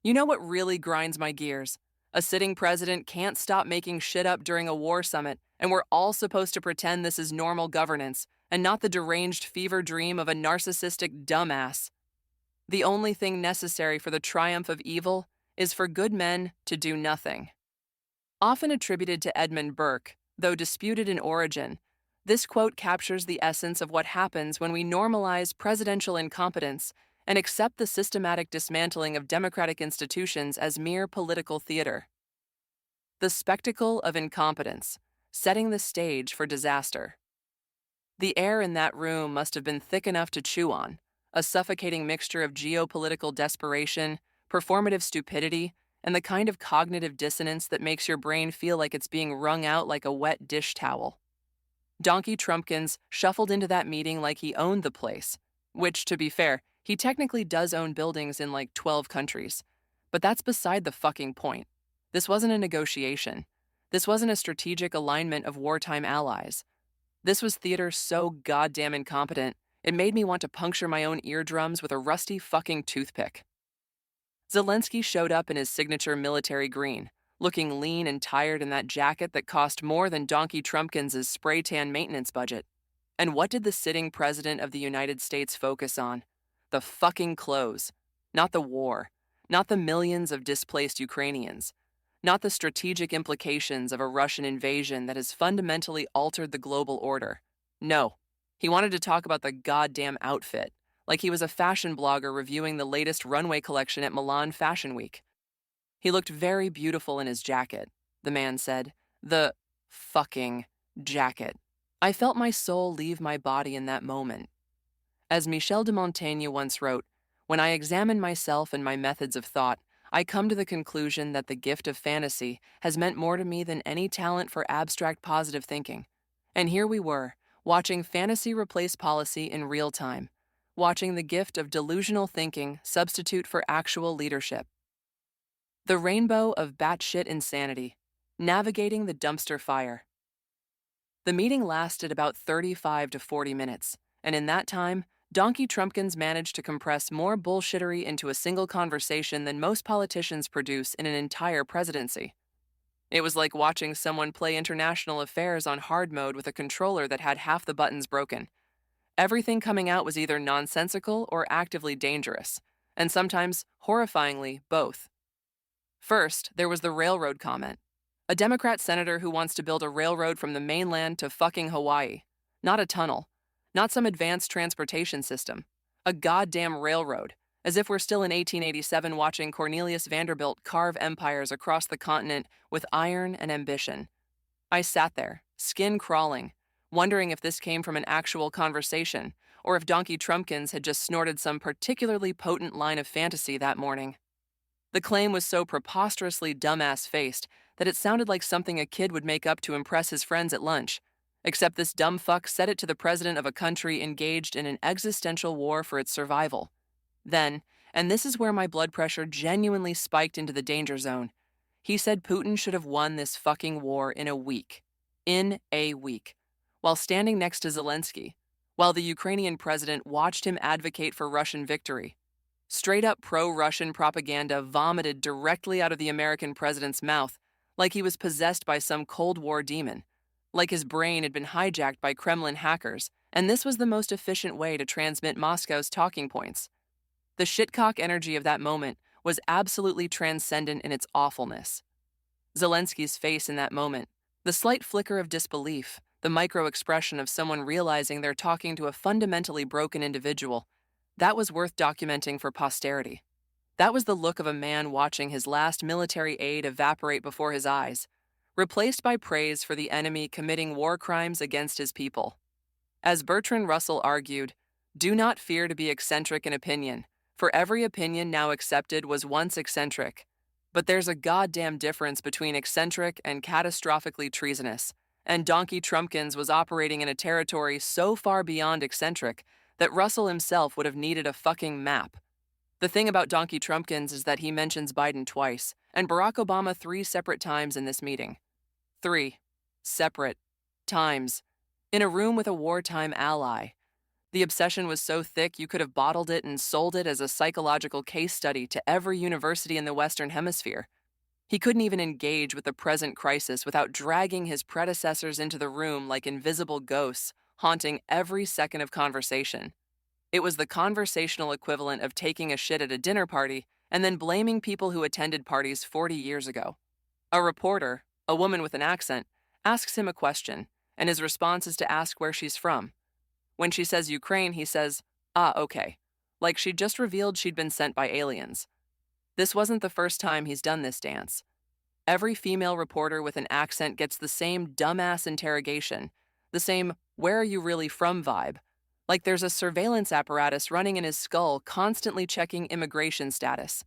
You know what really grinds my gears? A sitting president can't stop making shit up during a war summit, and we're all supposed to pretend this is normal governance and not the deranged fever dream of a narcissistic dumbass. The only thing necessary for the triumph of evil is for good men to do nothing. Often attributed to Edmund Burke, though disputed in origin, this quote captures the essence of what happens when we normalize presidential incompetence and accept the systematic dismantling of democratic institutions as mere political theater. The spectacle of incompetence, setting the stage for disaster. The air in that room must have been thick enough to chew on, a suffocating mixture of geopolitical desperation, performative stupidity, and the kind of cognitive dissonance that makes your brain feel like it's being wrung out like a wet dish towel. Donkey Trumpkins shuffled into that meeting like he owned the place, which, to be fair, he technically does own buildings in like 12 countries. But that's beside the fucking point. This wasn't a negotiation. This wasn't a strategic alignment of wartime allies. This was theater so goddamn incompetent, it made me want to puncture my own eardrums with a rusty fucking toothpick. Zelenskyy showed up in his signature military green, looking lean and tired in that jacket that cost more than Donkey Trumpkins' spray tan maintenance budget. And what did the sitting president of the United States focus on? The fucking clothes. Not the war. Not the millions of displaced Ukrainians. Not the strategic implications of a Russian invasion that has fundamentally altered the global order. No. He wanted to talk about the goddamn outfit, like he was a fashion blogger reviewing the latest runway collection at Milan Fashion Week. He looked very beautiful in his jacket, the man said. The fucking jacket. I felt my soul leave my body in that moment. As Michel de Montaigne once wrote, "When I examine myself and my methods of thought, I come to the conclusion that the gift of fantasy has meant more to me than any talent for abstract positive thinking." And here we were, watching fantasy replace policy in real time, watching the gift of delusional thinking substitute for actual leadership. The rainbow of batshit insanity, navigating the dumpster fire. The meeting lasted about 35 to 40 minutes, and in that time, Donkey Trumpkins managed to compress more bullshittery into a single conversation than most politicians produce in an entire presidency. It was like watching someone play international affairs on hard mode with a controller that had half the buttons broken. Everything coming out was either nonsensical or actively dangerous, and sometimes, horrifyingly, both. First, there was the railroad comment. A Democrat senator who wants to build a railroad from the mainland to fucking Hawaii. Not a tunnel. Not some advanced transportation system. A goddamn railroad. As if we're still in 1887 watching Cornelius Vanderbilt carve empires across the continent with iron and ambition. I sat there, skin crawling, wondering if this came from an actual conversation, or if Donkey Trumpkins had just snorted some particularly potent line of fantasy that morning. The claim was so preposterously dumbass-faced that it sounded like something a kid would make up to impress his friends at lunch, except this dumb fuck said it to the president of a country engaged in an existential war for its survival. Then, and this is where my blood pressure genuinely spiked into the danger zone, he said Putin should have won this fucking war in a week. In a week. While standing next to Zelenskyy, while the Ukrainian president watched him advocate for Russian victory. Straight-up pro-Russian propaganda vomited directly out of the American president's mouth, like he was possessed by some Cold War demon, like his brain had been hijacked by Kremlin hackers, and this was the most efficient way to transmit Moscow's talking points. The shitcock energy of that moment was absolutely transcendent in its awfulness. Zelenskyy's face in that moment, the slight flicker of disbelief, the micro-expression of someone realizing they're talking to a fundamentally broken individual, that was worth documenting for posterity. That was the look of a man watching his last military aid evaporate before his eyes, replaced by praise for the enemy committing war crimes against his people. As Bertrand Russell argued, do not fear to be eccentric in opinion, for every opinion now accepted was once eccentric. But there's a goddamn difference between eccentric and catastrophically treasonous, and Donkey Trumpkins was operating in a territory so far beyond eccentric that Russell himself would have needed a fucking map. The thing about Donkey Trumpkins is that he mentions Biden twice, and Barack Obama 3 separate times in this meeting. 3 separate times. In a room with a wartime ally. The obsession was so thick you could have bottled it and sold it as a psychological case study to every university in the Western Hemisphere. He couldn't even engage with the present crisis without dragging his predecessors into the room like invisible ghosts, haunting every second of conversation. It was the conversational equivalent of taking a shit at a dinner party and then blaming people who attended parties 40 years ago. A reporter, a woman with an accent, asks him a question, and his response is to ask where she's from. When she says Ukraine, he says, "Ah, okay," like she'd just revealed she'd been sent by aliens. This wasn't the first time he's done this dance. Every female reporter with an accent gets the same dumbass interrogation, the same "where are you really from" vibe, like there's a surveillance apparatus running in his skull constantly checking immigration status.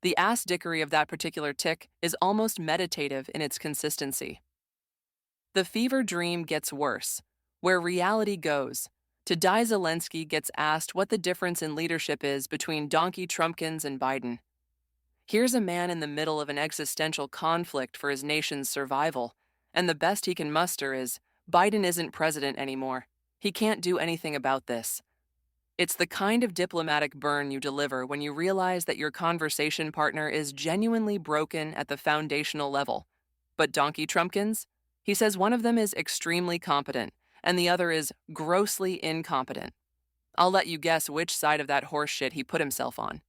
The ass-dickery of that particular tick is almost meditative in its consistency. The fever dream gets worse. Where reality goes. Today Zelenskyy gets asked what the difference in leadership is between donkey Trumpkins and Biden. Here's a man in the middle of an existential conflict for his nation's survival, and the best he can muster is, Biden isn't president anymore. He can't do anything about this. It's the kind of diplomatic burn you deliver when you realize that your conversation partner is genuinely broken at the foundational level. But donkey Trumpkins? He says one of them is extremely competent, and the other is grossly incompetent. I'll let you guess which side of that horse shit he put himself on.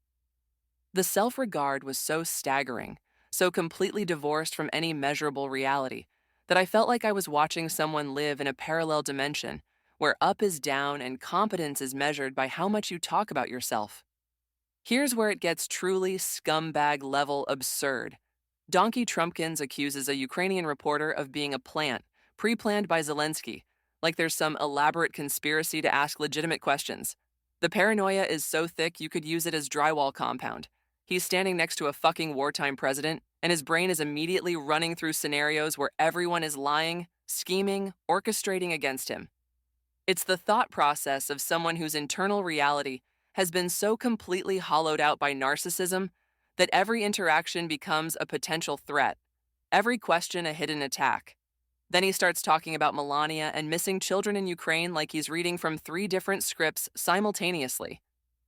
The self-regard was so staggering, so completely divorced from any measurable reality, that I felt like I was watching someone live in a parallel dimension, where up is down and competence is measured by how much you talk about yourself. Here's where it gets truly scumbag-level absurd. Donkey Trumpkins accuses a Ukrainian reporter of being a plant, pre-planned by Zelenskyy, like there's some elaborate conspiracy to ask legitimate questions. The paranoia is so thick you could use it as drywall compound. He's standing next to a fucking wartime president, and his brain is immediately running through scenarios where everyone is lying, scheming, orchestrating against him. It's the thought process of someone whose internal reality has been so completely hollowed out by narcissism that every interaction becomes a potential threat, every question a hidden attack. Then he starts talking about Melania and missing children in Ukraine like he's reading from 3 different scripts simultaneously.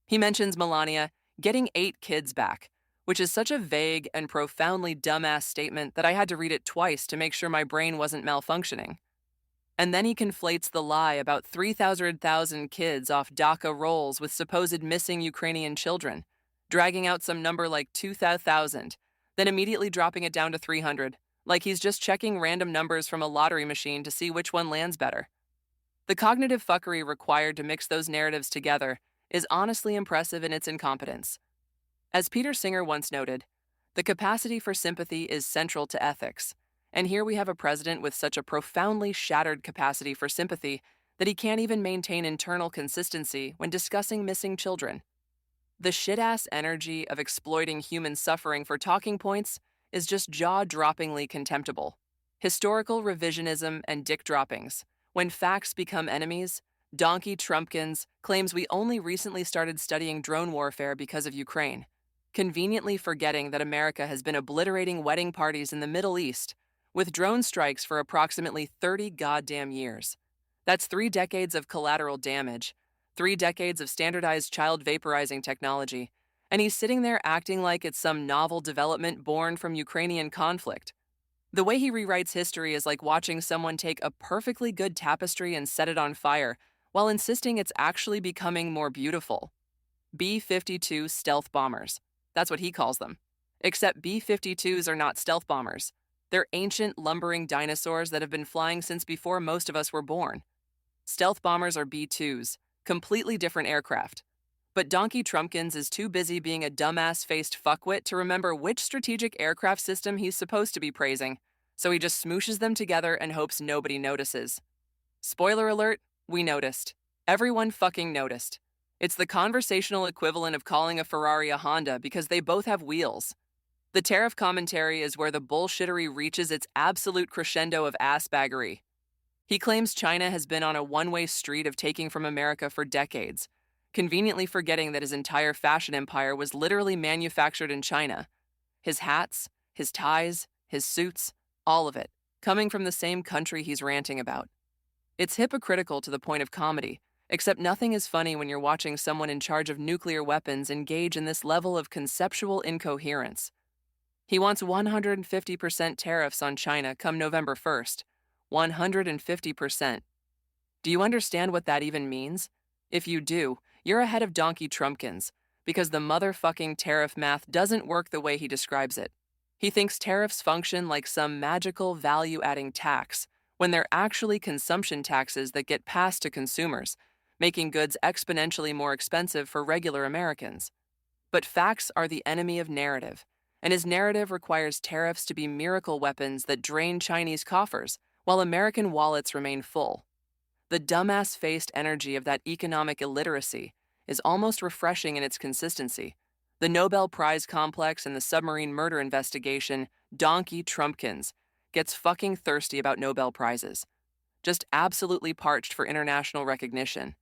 He mentions Melania getting 8 kids back, which is such a vague and profoundly dumbass statement that I had to read it twice to make sure my brain wasn't malfunctioning. And then he conflates the lie about 300,000 kids off DACA rolls with supposed missing Ukrainian children, dragging out some number like 2,000, then immediately dropping it down to 300, like he's just checking random numbers from a lottery machine to see which one lands better. The cognitive fuckery required to mix those narratives together is honestly impressive in its incompetence. As Peter Singer once noted, the capacity for sympathy is central to ethics. And here we have a president with such a profoundly shattered capacity for sympathy that he can't even maintain internal consistency when discussing missing children. The shit-ass energy of exploiting human suffering for talking points is just jaw-droppingly contemptible. Historical revisionism and dick-droppings. When facts become enemies, Donkey Trumpkins claims we only recently started studying drone warfare because of Ukraine, conveniently forgetting that America has been obliterating wedding parties in the Middle East with drone strikes for approximately 30 goddamn years. That's 3 decades of collateral damage, 3 decades of standardized child vaporizing technology, and he's sitting there acting like it's some novel development born from Ukrainian conflict. The way he rewrites history is like watching someone take a perfectly good tapestry and set it on fire, while insisting it's actually becoming more beautiful. B-52 stealth bombers. That's what he calls them. Except B-52s are not stealth bombers. They're ancient, lumbering dinosaurs that have been flying since before most of us were born. Stealth bombers are B-2s, completely different aircraft. But Donkey Trumpkins is too busy being a dumbass-faced fuckwit to remember which strategic aircraft system he's supposed to be praising, so he just smooshes them together and hopes nobody notices. Spoiler alert, we noticed. Everyone fucking noticed. It's the conversational equivalent of calling a Ferrari a Honda because they both have wheels. The tariff commentary is where the bullshittery reaches its absolute crescendo of ass-baggery. He claims China has been on a one-way street of taking from America for decades, conveniently forgetting that his entire fashion empire was literally manufactured in China. His hats, his ties, his suits, all of it, coming from the same country he's ranting about. It's hypocritical to the point of comedy, Except nothing is funny when you're watching someone in charge of nuclear weapons engage in this level of conceptual incoherence. He wants 150% tariffs on China come November 1st. 150%. Do you understand what that even means? If you do, you're ahead of Donkey Trumpkins, because the motherfucking tariff math doesn't work the way he describes it. He thinks tariffs function like some magical value-adding tax, when they're actually consumption taxes that get passed to consumers, making goods exponentially more expensive for regular Americans. But facts are the enemy of narrative, and his narrative requires tariffs to be miracle weapons that drain Chinese coffers, while American wallets remain full. The dumbass-faced energy of that economic illiteracy is almost refreshing in its consistency. The Nobel Prize complex and the submarine murder investigation, Donkey Trumpkins, gets fucking thirsty about Nobel Prizes. Just absolutely parched for international recognition.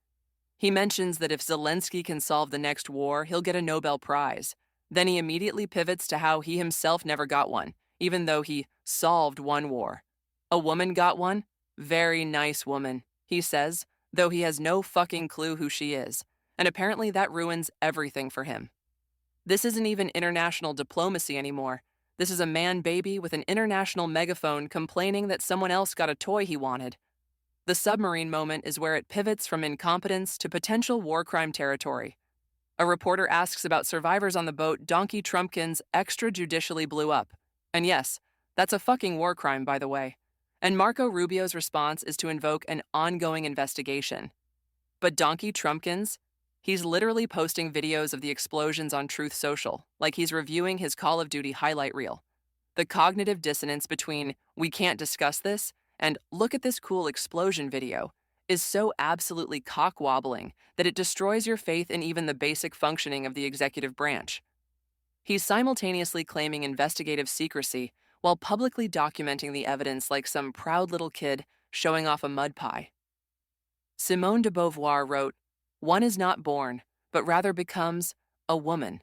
He mentions that if Zelenskyy can solve the next war, he'll get a Nobel Prize. Then he immediately pivots to how he himself never got one, even though he solved one war. A woman got one? Very nice woman, he says, though he has no fucking clue who she is, and apparently that ruins everything for him. This isn't even international diplomacy anymore. This is a man-baby with an international megaphone complaining that someone else got a toy he wanted. The submarine moment is where it pivots from incompetence to potential war crime territory. A reporter asks about survivors on the boat Donkey Trumpkins extrajudicially blew up. And yes, that's a fucking war crime, by the way. And Marco Rubio's response is to invoke an ongoing investigation. But Donkey Trumpkins? He's literally posting videos of the explosions on Truth Social, like he's reviewing his Call of Duty highlight reel. The cognitive dissonance between, we can't discuss this, and look at this cool explosion video is so absolutely cock-wobbling that it destroys your faith in even the basic functioning of the executive branch. He's simultaneously claiming investigative secrecy while publicly documenting the evidence like some proud little kid showing off a mud pie. Simone de Beauvoir wrote, "One is not born, but rather becomes a woman."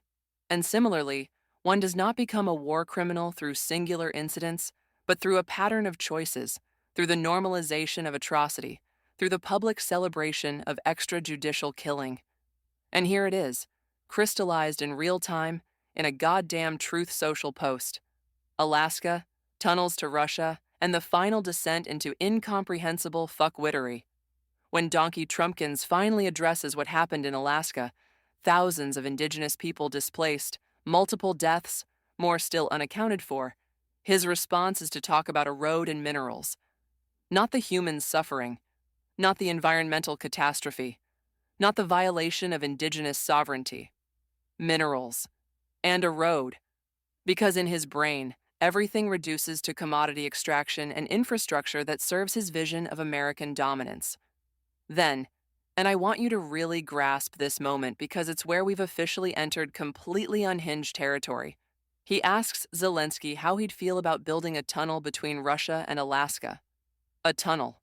And similarly, one does not become a war criminal through singular incidents, but through a pattern of choices, through the normalization of atrocity, through the public celebration of extrajudicial killing. And here it is, crystallized in real time in a goddamn Truth Social post. Alaska, tunnels to Russia, and the final descent into incomprehensible fuckwittery. When Donkey Trumpkins finally addresses what happened in Alaska, thousands of indigenous people displaced, multiple deaths, more still unaccounted for, his response is to talk about a road and minerals. Not the human suffering, not the environmental catastrophe, not the violation of indigenous sovereignty. Minerals. And a road. Because in his brain, everything reduces to commodity extraction and infrastructure that serves his vision of American dominance. Then, and I want you to really grasp this moment because it's where we've officially entered completely unhinged territory. He asks Zelenskyy how he'd feel about building a tunnel between Russia and Alaska. A tunnel.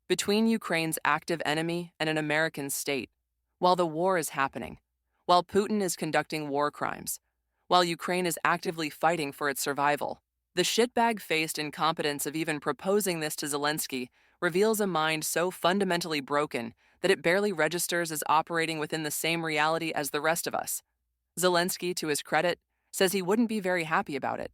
Between Ukraine's active enemy and an American state, while the war is happening, while Putin is conducting war crimes, while Ukraine is actively fighting for its survival. The shitbag-faced incompetence of even proposing this to Zelenskyy reveals a mind so fundamentally broken that it barely registers as operating within the same reality as the rest of us. Zelenskyy, to his credit, says he wouldn't be very happy about it.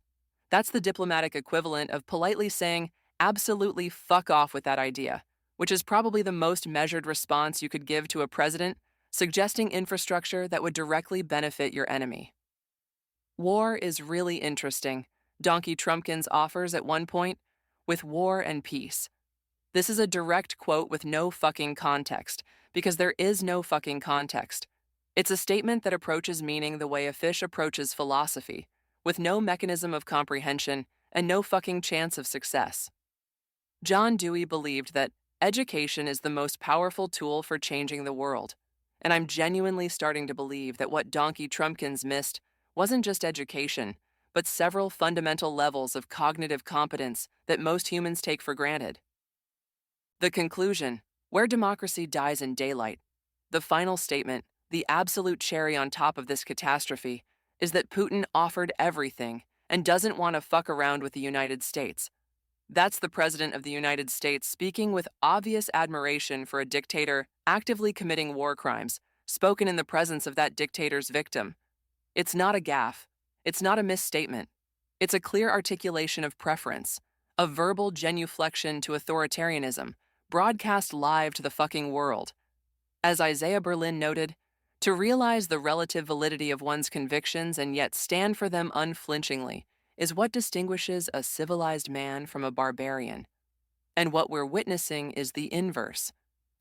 That's the diplomatic equivalent of politely saying, absolutely fuck off with that idea, which is probably the most measured response you could give to a president suggesting infrastructure that would directly benefit your enemy. War is really interesting, Donkey Trumpkins offers at one point, with war and peace. This is a direct quote with no fucking context, because there is no fucking context. It's a statement that approaches meaning the way a fish approaches philosophy, with no mechanism of comprehension and no fucking chance of success. John Dewey believed that education is the most powerful tool for changing the world, and I'm genuinely starting to believe that what Donkey Trumpkins missed wasn't just education, but several fundamental levels of cognitive competence that most humans take for granted. The conclusion, where democracy dies in daylight. The final statement, the absolute cherry on top of this catastrophe, is that Putin offered everything and doesn't want to fuck around with the United States. That's the President of the United States speaking with obvious admiration for a dictator actively committing war crimes, spoken in the presence of that dictator's victim. It's not a gaffe. It's not a misstatement. It's a clear articulation of preference, a verbal genuflection to authoritarianism, broadcast live to the fucking world. As Isaiah Berlin noted, to realize the relative validity of one's convictions and yet stand for them unflinchingly is what distinguishes a civilized man from a barbarian. And what we're witnessing is the inverse: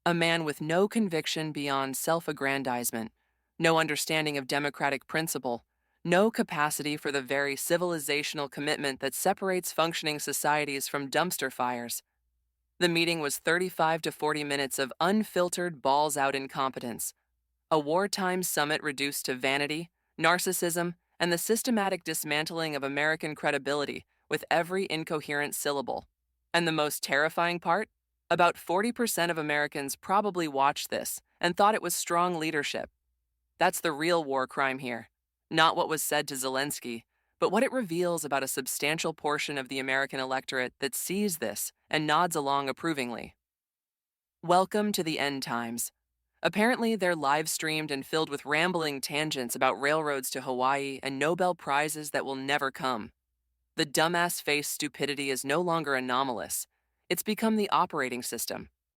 a man with no conviction beyond self-aggrandizement, no understanding of democratic principle, no capacity for the very civilizational commitment that separates functioning societies from dumpster fires. The meeting was 35 to 40 minutes of unfiltered balls-out incompetence, a wartime summit reduced to vanity, narcissism, and the systematic dismantling of American credibility with every incoherent syllable. And the most terrifying part? About 40% of Americans probably watched this and thought it was strong leadership. That's the real war crime here. Not what was said to Zelenskyy, but what it reveals about a substantial portion of the American electorate that sees this and nods along approvingly. Welcome to the end times. Apparently, they're live-streamed and filled with rambling tangents about railroads to Hawaii and Nobel Prizes that will never come. The dumbass-faced stupidity is no longer anomalous. It's become the operating system.